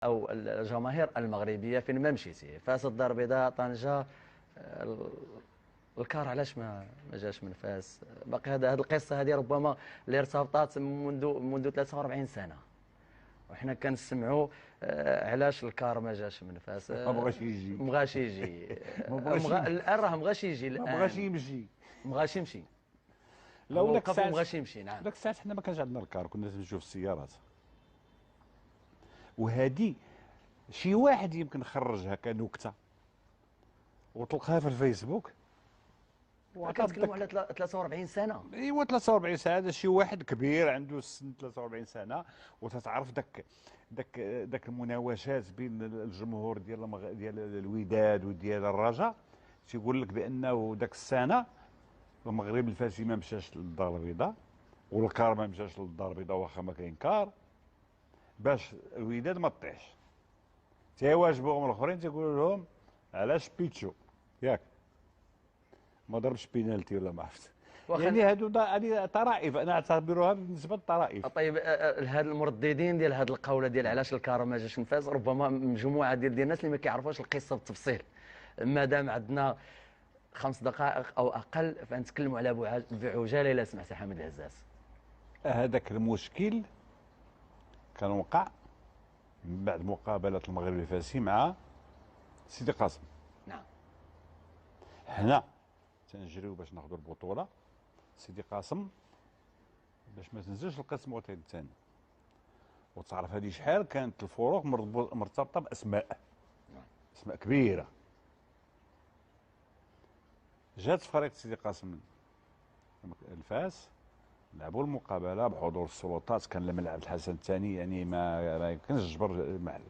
او الجماهير المغربيه فين ما مشيتي، فاس، الدار البيضاء، طنجه، الكار علاش ما جاش من فاس؟ باقي هذه القصه هذه ربما اللي ارتبطات منذ 43 سنه، وحنا كنسمعوا علاش الكار ما جاش من فاس. ما بغاش يجي. ما بغاش يجي. ما بغاش الان راه ما بغاش يجي، ما الان بغاش يمشي. ما بغاش يمشي. لو هو داك وقف وما الساعات، بغاش يمشي. نعم. داك الساعات حنا ما كانش عندنا الكار، كنا نمشيو في السيارات. وهادي شي واحد يمكن خرجها كنكته وطلقها في الفيسبوك كنتكلموا على 43 سنه. ايوا 43 سنه، هذا شي واحد كبير عنده سن 43 سنه، وتتعرف داك المناوشات بين الجمهور ديال الوداد وديال الرجاء، تيقول لك بانه داك السنه المغرب الفاسي ما مشاش للدار البيضاء، والكار ما مشاش للدار البيضاء واخا ما كاين كار، باش الوداد ما طيحش. تيواجبوهم الاخرين تيقولوا لهم علاش بيتشو ياك ما ضربش بينالتي ولا ما عرفت. يعني هادو طرائف، انا اعتبرها بالنسبه للطرائف. طيب، هاد المرددين ديال هاد القوله ديال علاش الكار ما جاش نفاس ربما مجموعه ديال الناس اللي ما كيعرفوش القصه بالتفصيل. مادام عندنا 5 دقائق او اقل فنتكلموا على بعجاله الا سمحت حامد الهزاز. هذاك المشكل كان وقع من بعد مقابله المغرب الفاسي مع سيدي قاسم. نعم. حنا تنجريو باش ناخذوا البطوله، سيدي قاسم باش ما تنزلش القسم الثاني. وتعرف هذه شحال كانت الفروق مرتبطه باسماء، اسماء كبيره. جات فريق سيدي قاسم الفاس، لعبوا المقابله بحضور السلطات، كان الملعب الحسن الثاني، يعني ما يمكنش تجبر المحل.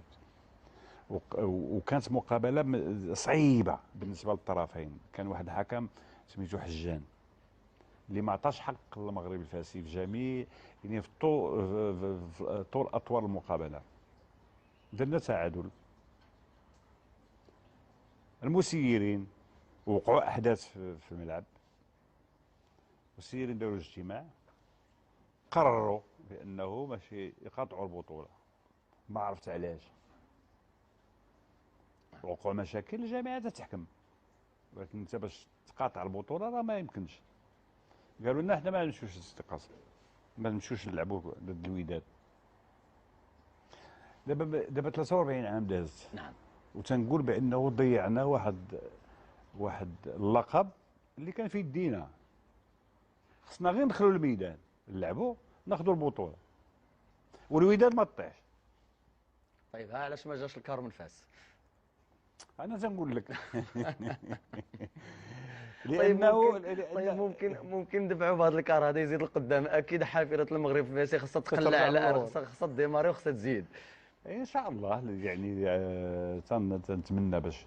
وكانت مقابله صعيبه بالنسبه للطرفين. كان واحد الحكم سميتو حجان اللي ما عطاش حق المغرب الفاسي في جميع، يعني في طول اطوار المقابله. درنا تعادل. المسيرين وقعوا احداث في الملعب، المسيرين داروا اجتماع قرروا بانه ماشي يقاطعوا البطوله. ما عرفت علاش. وقعوا مشاكل، الجامعه تحكم، ولكن انت باش تقاطع البطوله راه ما يمكنش. قالوا لنا حنا ما نمشيوش لسيدي قاسم، ما نمشيوش نلعبوا ضد الوداد. دابا 43 عام دازت. نعم. وتنقول بانه ضيعنا واحد اللقب اللي كان في يدينا. خصنا غير ندخلوا الميدان نلعبوا ناخذوا البطوله والوداد ما تطيحش. طيب، علاش ما جاش الكار من فاس؟ انا تنقول لك لانه طيب ممكن ندفعوا بهذا الكار هذا يزيد لقدام. اكيد حافله المغرب الفاسي خاصها تقلع على خاصها ديماري وخاصها تزيد ان شاء الله. يعني تنتمنى باش